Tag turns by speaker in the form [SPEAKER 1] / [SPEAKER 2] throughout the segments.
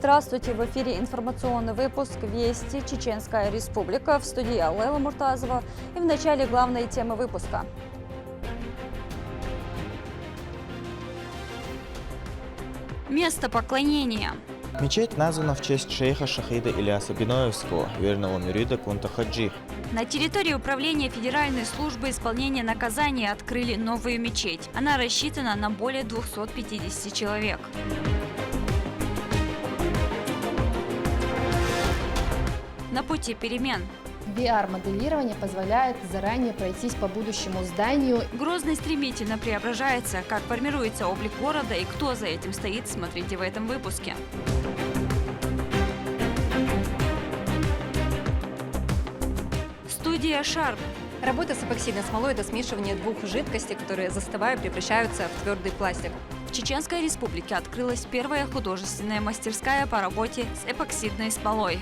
[SPEAKER 1] Здравствуйте! В эфире информационный выпуск «Вести. Чеченская Республика». В студии Лейла Муртазова. И в начале главные темы выпуска. Место поклонения.
[SPEAKER 2] Мечеть названа в честь шейха Шахида Ильяса Биноевского, верного мюрида Кунта Хаджи.
[SPEAKER 1] На территории управления Федеральной службы исполнения наказания открыли новую мечеть. Она рассчитана на более 250 человек. На пути перемен.
[SPEAKER 3] VR-моделирование позволяет заранее пройтись по будущему зданию.
[SPEAKER 1] Грозный стремительно преображается. Как формируется облик города и кто за этим стоит, смотрите в этом выпуске. Студия «Шарп».
[SPEAKER 4] Работа с эпоксидной смолой – это смешивание двух жидкостей, которые, застывая, превращаются в твердый пластик.
[SPEAKER 1] В Чеченской Республике открылась первая художественная мастерская по работе с эпоксидной смолой.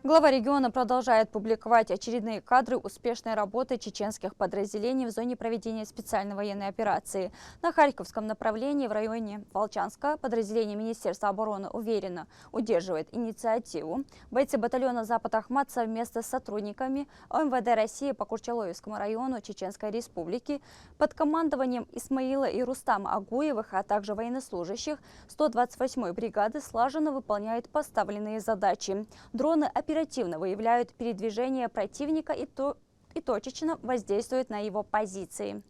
[SPEAKER 1] Глава региона продолжает публиковать очередные кадры успешной работы чеченских подразделений в зоне проведения специальной военной операции. На Харьковском направлении в районе Волчанска подразделение Министерства обороны уверенно удерживает инициативу. Бойцы батальона «Запад Ахмат» совместно с сотрудниками МВД России по Курчаловскому району Чеченской Республики под командованием Исмаила и Рустама Агуевых, а также военнослужащих 128-й бригады слаженно выполняют поставленные задачи. Дроны оперативно выявляют передвижение противника и точечно воздействуют на его позиции.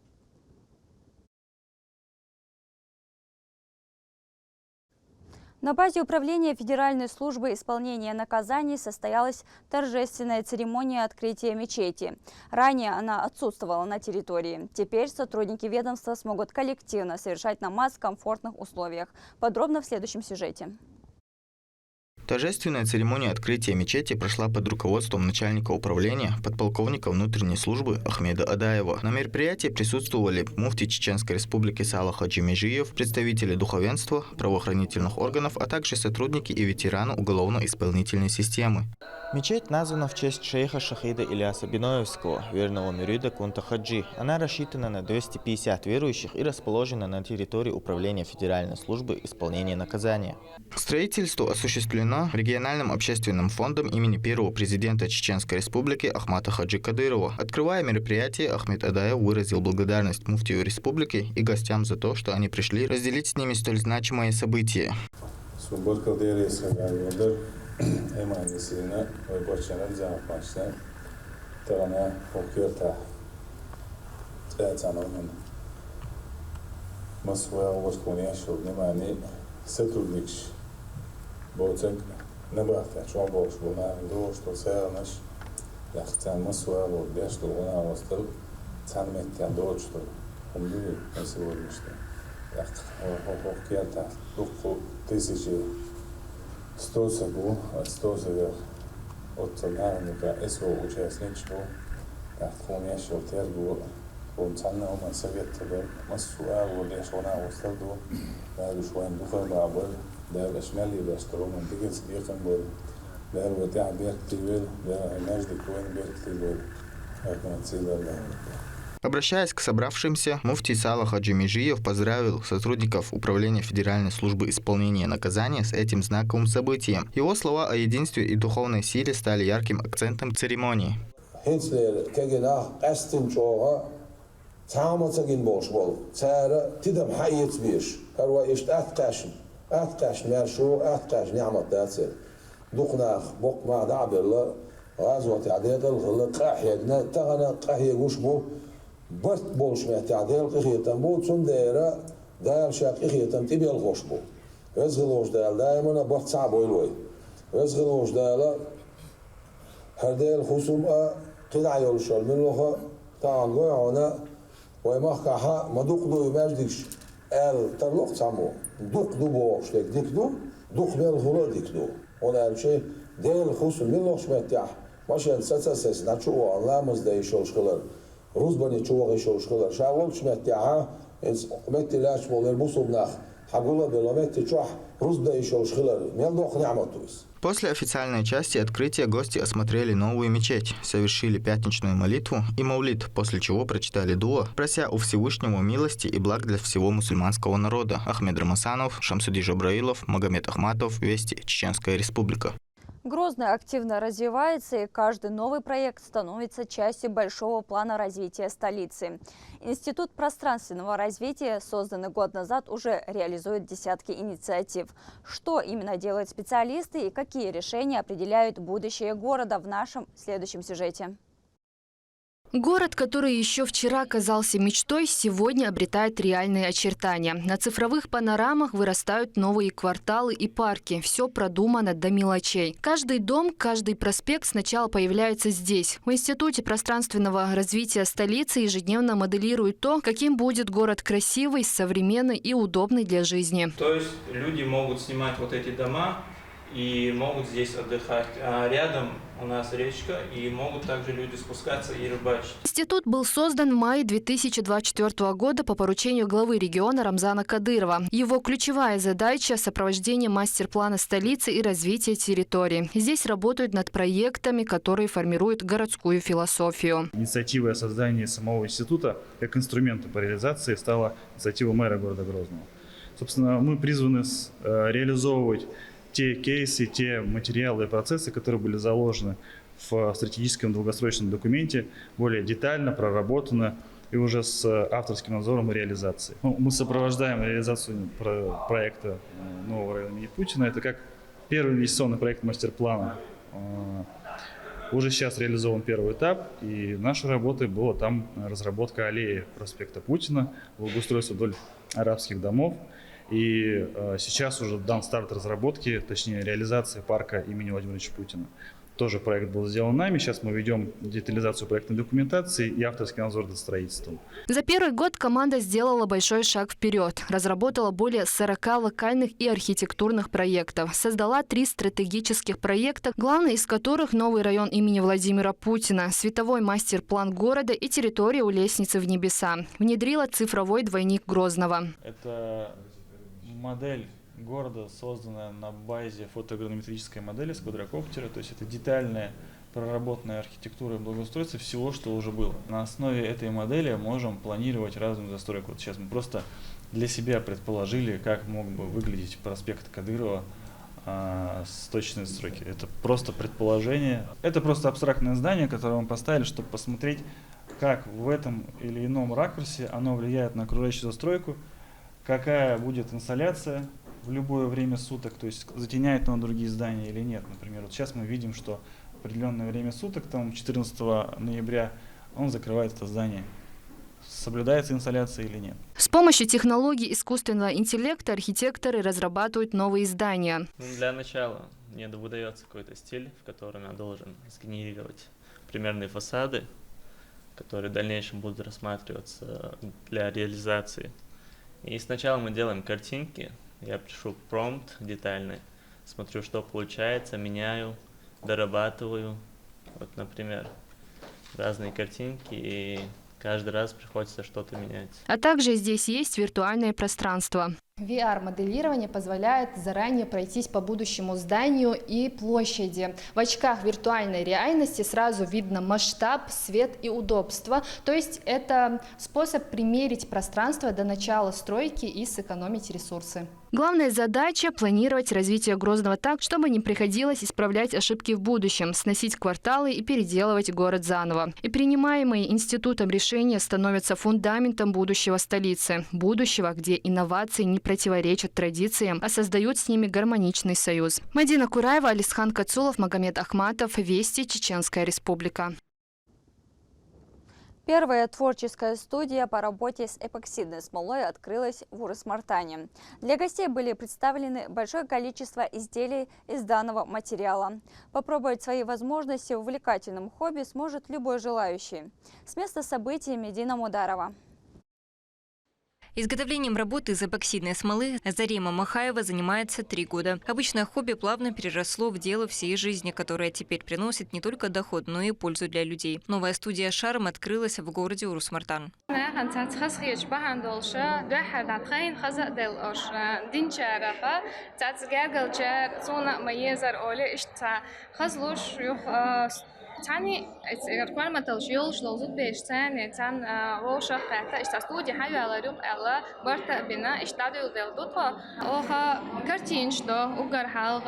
[SPEAKER 1] На базе управления Федеральной службы исполнения наказаний состоялась торжественная церемония открытия мечети. Ранее она отсутствовала на территории. Теперь сотрудники ведомства смогут коллективно совершать намаз в комфортных условиях. Подробно в следующем сюжете.
[SPEAKER 2] Торжественная церемония открытия мечети прошла под руководством начальника управления подполковника внутренней службы Ахмеда Адаева. На мероприятии присутствовали муфтий Чеченской Республики Саала Хаджи Межиев, представители духовенства, правоохранительных органов, а также сотрудники и ветераны уголовно-исполнительной системы. Мечеть названа в честь шейха Шахида Ильяса Биноевского, верного мюрида Кунта Хаджи. Она рассчитана на 250 верующих и расположена на территории управления Федеральной службы исполнения наказания. Строительство осуществлено региональным общественным фондом имени первого президента Чеченской Республики Ахмата Хаджи Кадырова. Открывая мероприятие, Ахмед Адаев выразил благодарность муфтию республики и гостям за то, что они пришли разделить с ними столь значимое событие.
[SPEAKER 5] Boțec nebătea, și-o boș, bună, două, știu, seara, năși, la ți-am măsua, vorbea, știu, una, o stăl, ți-am metea, două, știu, cum lui, nu se vorbește. La chiata, după 1100 bu, 100 от наверняка СО участничку, так cum я шел тергу, он цанна он совет тебе, мăsua, vorbea, și una, o stăl, două, dar și oameni după babă, ده الاشمالي باشتروا منتجة صديقا بول ده الوتاع بيركتيبل ده ناجد كوين بيركتيبل это целое.
[SPEAKER 2] Обращаясь к собравшимся, муфтий Саала Хаджи Межиев поздравил сотрудников Управления Федеральной службы исполнения наказания с этим знаковым событием. Его слова о единстве и духовной силе стали ярким акцентом церемонии.
[SPEAKER 5] أتقاش ماشو أتقاش نعمة تاسر دقناخ بق ما دعب الله غازوة تعديل الغلق قاحية تغنى قاحية وشبو برت بولش ما تعديل قخية تنبو تنديرة داير شاك قخية تنتبي الغشبو ويزغلوش دايل دايما برت صعب ويلوي ويزغلوش دايل هرديل خصوم قدع يولشال من لغة تعال قويعونا ويمخكحا ما دقدو يماجدكش ترلق سامو دوق دو بوشلك ديكدو دوق بيل غلا ديكدو ona şey değil husun milloş metah maşen sasas naço Allah'ımız da işol şkılar Rus bani çoğu işol şkılar şavol metah es metelaş bolar bu subnah حقوله بلامت تشوح رزدا يشوش خلال ميلدوخ نعمتوس.
[SPEAKER 2] После официальной части открытия гости осмотрели новую мечеть, совершили пятничную молитву и маулид, после чего прочитали дуа, прося у Всевышнего милости и благ для всего мусульманского народа. Ахмед Рамасанов, Шамсуди Жабраилов, Магомед Ахматов, Вести, Чеченская Республика.
[SPEAKER 1] Грозный активно развивается, и каждый новый проект становится частью большого плана развития столицы. Институт пространственного развития, созданный год назад, уже реализует десятки инициатив. Что именно делают специалисты и какие решения определяют будущее города, в нашем следующем сюжете.
[SPEAKER 6] Город, который еще вчера казался мечтой, сегодня обретает реальные очертания. На цифровых панорамах вырастают новые кварталы и парки. Все продумано до мелочей. Каждый дом, каждый проспект сначала появляется здесь. В Институте пространственного развития столицы ежедневно моделируют то, каким будет город красивый, современный и удобный для жизни.
[SPEAKER 7] То есть люди могут снимать вот эти дома и могут здесь отдыхать. А рядом у нас речка, и могут также люди спускаться и рыбачить.
[SPEAKER 6] Институт был создан в мае 2024 года по поручению главы региона Рамзана Кадырова. Его ключевая задача – сопровождение мастер-плана столицы и развитие территории. Здесь работают над проектами, которые формируют городскую философию.
[SPEAKER 8] Инициативой о создании самого института как инструмента по реализации стала инициатива мэра города Грозного. Собственно, мы призваны реализовывать те кейсы, те материалы и процессы, которые были заложены в стратегическом долгосрочном документе, более детально, проработано и уже с авторским надзором и реализацией. Мы сопровождаем реализацию проекта нового района имени Путина. Это как первый инвестиционный проект мастер-плана. Уже сейчас реализован первый этап, и нашей работой была там разработка аллеи проспекта Путина, благоустройство вдоль арабских домов. И сейчас уже дан старт разработки, точнее реализации парка имени Владимира Ильича Путина. Тоже проект был сделан нами. Сейчас мы ведем детализацию проектной документации и авторский надзор над строительством.
[SPEAKER 6] За первый год команда сделала большой шаг вперед. Разработала более 40 локальных и архитектурных проектов. Создала 3 стратегических проекта, главный из которых новый район имени Владимира Путина, световой мастер-план города и территория у лестницы в небеса. Внедрила цифровой двойник Грозного.
[SPEAKER 8] Это модель города, созданная на базе фотограметрической модели с квадрокоптера, то есть это детальная проработанная архитектура и благоустройство всего, что уже было. На основе этой модели можем планировать разную застройку. Вот сейчас мы просто для себя предположили, как мог бы выглядеть проспект Кадырова с точной застройки. Это просто предположение. Это просто абстрактное здание, которое мы поставили, чтобы посмотреть, как в этом или ином ракурсе оно влияет на окружающую застройку, какая будет инсоляция в любое время суток, то есть затеняет оно другие здания или нет. Например, вот сейчас мы видим, что в определенное время суток, там 14 ноября, он закрывает это здание. Соблюдается инсоляция или нет.
[SPEAKER 6] С помощью технологий искусственного интеллекта архитекторы разрабатывают новые здания.
[SPEAKER 9] Для начала мне выдается какой-то стиль, в котором я должен сгенерировать примерные фасады, которые в дальнейшем будут рассматриваться для реализации. И сначала мы делаем картинки, я пишу промпт детальный, смотрю, что получается, меняю, дорабатываю. Вот, например, разные картинки, и каждый раз приходится что-то менять.
[SPEAKER 6] А также здесь есть виртуальное пространство.
[SPEAKER 3] VR-моделирование позволяет заранее пройтись по будущему зданию и площади. В очках виртуальной реальности сразу видно масштаб, свет и удобство. То есть это способ примерить пространство до начала стройки и сэкономить ресурсы.
[SPEAKER 6] Главная задача – планировать развитие Грозного так, чтобы не приходилось исправлять ошибки в будущем, сносить кварталы и переделывать город заново. И принимаемые институтом решения становятся фундаментом будущего столицы. Будущего, где инновации не противоречат традициям, а создают с ними гармоничный союз. Мадина Кураева, Алисхан Кацулов, Магомед Ахматов. Вести, Чеченская Республика.
[SPEAKER 1] Первая творческая студия по работе с эпоксидной смолой открылась в Урус-Мартане. Для гостей были представлены большое количество изделий из данного материала. Попробовать свои возможности в увлекательном хобби сможет любой желающий. С места событий Медина Мударова.
[SPEAKER 4] Изготовлением работы из эпоксидной смолы Зарема Махаева занимается 3 года. Обычное хобби плавно переросло в дело всей жизни, которое теперь приносит не только доход, но и пользу для людей. Новая студия «Шарм» открылась в городе Урус-Мартан.
[SPEAKER 10] تاني ركوان ما تلشيلش لوزود بيشتان تان روشة قاعدة استودي حاجة على ريق الله برتا بنا استاديو دلدوتها оха картин что угорхал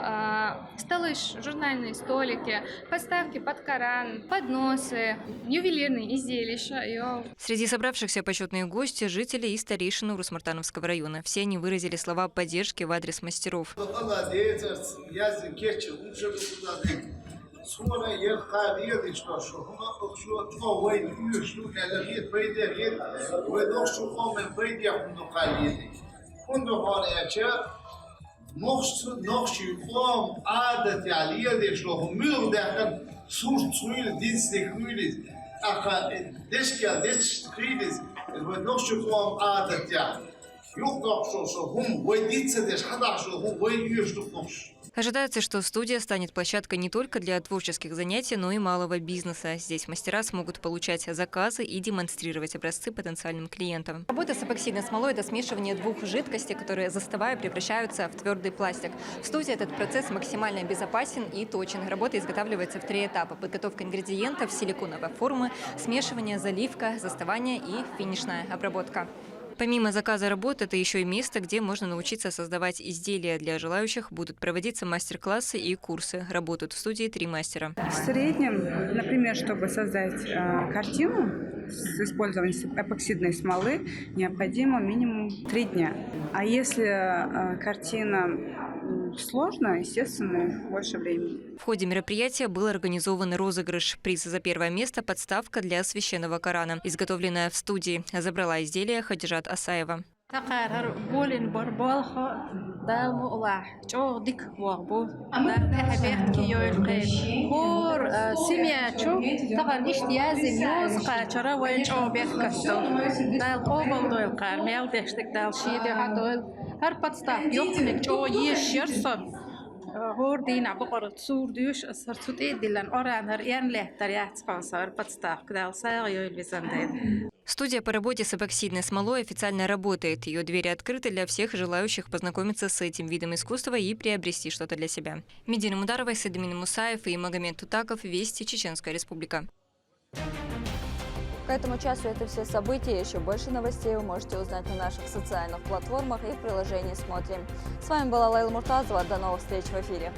[SPEAKER 10] столыш журнальные столики подставки под Коран подносы ювелирные изделия.
[SPEAKER 4] Среди собравшихся почетные гости – жители и старейшины Урус-Мартановского района. Все они выразили слова поддержки в адрес мастеров.
[SPEAKER 11] Sonra yer kağıdı işte şu o vay şu kaloriye payda yer ve dokşu komen payda bunu kalıydı. Bunu hariye نقش قوم عادت عليه شو هم ده سور طويل دينس كويلز أخا دشكا دش كويلز ونقش قوم عادت يعني يقطع شو هم ويديت دش حدا شو هم وين يشتغل نقش.
[SPEAKER 4] Ожидается, что студия станет площадкой не только для творческих занятий, но и малого бизнеса. Здесь мастера смогут получать заказы и демонстрировать образцы потенциальным клиентам. Работа с эпоксидной смолой – это смешивание 2 жидкостей, которые, застывая, превращаются в твердый пластик. В студии этот процесс максимально безопасен и точен. Работа изготавливается в 3 этапа – подготовка ингредиентов, силиконовой формы, смешивание, заливка, застывание и финишная обработка. Помимо заказа работ, это еще и место, где можно научиться создавать изделия. Для желающих будут проводиться мастер-классы и курсы. Работают в студии 3 мастера.
[SPEAKER 12] В среднем, например, чтобы создать картину с использованием эпоксидной смолы, необходимо минимум 3 дня. А если картина сложно, естественно, больше времени.
[SPEAKER 4] В ходе мероприятия был организован розыгрыш. Приз за 1 место – подставка для священного Корана, изготовленная в студии. Забрала изделие Хадижат Асаева.
[SPEAKER 10] هر подставки يوم جو يشرص هوردين عبقرة صور ديوش أصهر تودي دلنا أوران هر ين له تريات спонсор подставки дал саёй визанден.
[SPEAKER 4] Студия по работе с эпоксидной смолой официально работает. Ее двери открыты для всех желающих познакомиться с этим видом искусства и приобрести что-то для себя. Медина Мударова, Садамин Мусаев и Магомед Тутаков. Вести, Чеченская Республика.
[SPEAKER 1] К этому часу это все события. Еще больше новостей вы можете узнать на наших социальных платформах и в приложении «Смотрим». С вами была Лейла Муртазова. До новых встреч в эфире.